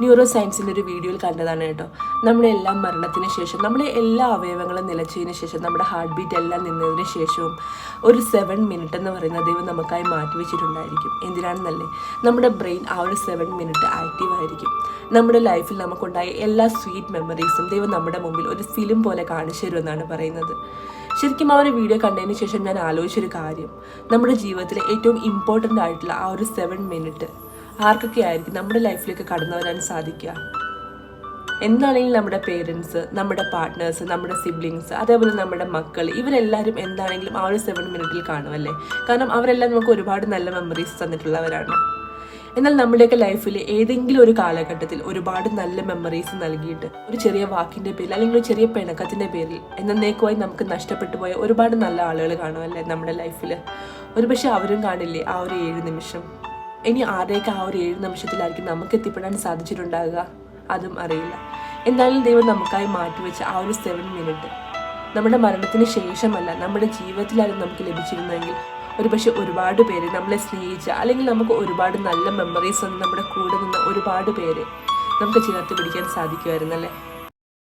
Neuro സയൻസിൻ്റെ ഒരു വീഡിയോയിൽ കണ്ടതാണ് കേട്ടോ. നമ്മുടെ എല്ലാം മരണത്തിന് ശേഷം നമ്മുടെ എല്ലാ അവയവങ്ങളും നിലച്ചതിന് ശേഷം നമ്മുടെ ഹാർട്ട് ബീറ്റ് എല്ലാം നിന്നതിന് ശേഷവും ഒരു 7 മിനിറ്റ് എന്ന് പറയുന്ന ദൈവം നമുക്കായി മാറ്റിവെച്ചിട്ടുണ്ടായിരിക്കും. എന്തിനാണെന്നല്ലേ, നമ്മുടെ ബ്രെയിൻ ആ ഒരു 7 മിനിറ്റ് ആക്റ്റീവ് ആയിരിക്കും. നമ്മുടെ ലൈഫിൽ നമുക്കുണ്ടായ എല്ലാ സ്വീറ്റ് മെമ്മറീസും ദൈവം നമ്മുടെ മുമ്പിൽ ഒരു ഫിലിം പോലെ കാണിച്ചു തരുമെന്നാണ് പറയുന്നത്. ശരിക്കും ആ ഒരു വീഡിയോ കണ്ടതിന് ശേഷം ഞാൻ ആലോചിച്ചൊരു കാര്യം, നമ്മുടെ ജീവിതത്തിലെ ഏറ്റവും ഇമ്പോർട്ടൻ്റ് ആയിട്ടുള്ള ആ ഒരു 7 മിനിറ്റ് ആർക്കൊക്കെ ആയിരിക്കും നമ്മുടെ ലൈഫിലേക്ക് കടന്നു വരാൻ സാധിക്കുക? എന്താണെങ്കിലും നമ്മുടെ പേരൻസ്, നമ്മുടെ പാർട്ട്നേഴ്സ്, നമ്മുടെ സിബ്ലിങ്സ്, അതേപോലെ നമ്മുടെ മക്കൾ, ഇവരെല്ലാവരും എന്താണെങ്കിലും ആ ഒരു 7 മിനിറ്റിൽ കാണുമല്ലേ. കാരണം അവരെല്ലാം നമുക്ക് ഒരുപാട് നല്ല മെമ്മറീസ് തന്നിട്ടുള്ളവരാണ്. എന്നാൽ നമ്മുടെയൊക്കെ ലൈഫിൽ ഏതെങ്കിലും ഒരു കാലഘട്ടത്തിൽ ഒരുപാട് നല്ല മെമ്മറീസ് നൽകിയിട്ട് ഒരു ചെറിയ വാക്കിൻ്റെ പേരിൽ അല്ലെങ്കിൽ ഒരു ചെറിയ പിണക്കത്തിൻ്റെ പേരിൽ എന്നേക്കുമായി നമുക്ക് നഷ്ടപ്പെട്ടു പോയ ഒരുപാട് നല്ല ആളുകൾ കാണുമല്ലേ നമ്മുടെ ലൈഫിൽ. ഒരുപക്ഷെ അവരും കാണില്ലേ ആ ഒരു 7 നിമിഷം. ഇനി ആരുടെയൊക്കെ ആ ഒരു 7 നിമിഷത്തിലായിരിക്കും നമുക്ക് എത്തിപ്പെടാൻ സാധിച്ചിട്ടുണ്ടാകുക, അതും അറിയില്ല. എന്തായാലും ദൈവം നമുക്കായി മാറ്റിവെച്ച ആ ഒരു 7 മിനിറ്റ് നമ്മുടെ മരണത്തിന് ശേഷമല്ല, നമ്മുടെ ജീവിതത്തിലായിരുന്നു നമുക്ക് ലഭിച്ചിരുന്നെങ്കിൽ ഒരുപക്ഷെ ഒരുപാട് പേര് നമ്മളെ സ്നേഹിച്ച അല്ലെങ്കിൽ നമുക്ക് ഒരുപാട് നല്ല മെമ്മറീസ് ഒന്നും നമ്മുടെ കൂടെ നിന്ന് ഒരുപാട് പേര് നമുക്ക് ചേർത്ത് പിടിക്കാൻ സാധിക്കുമായിരുന്നല്ലേ.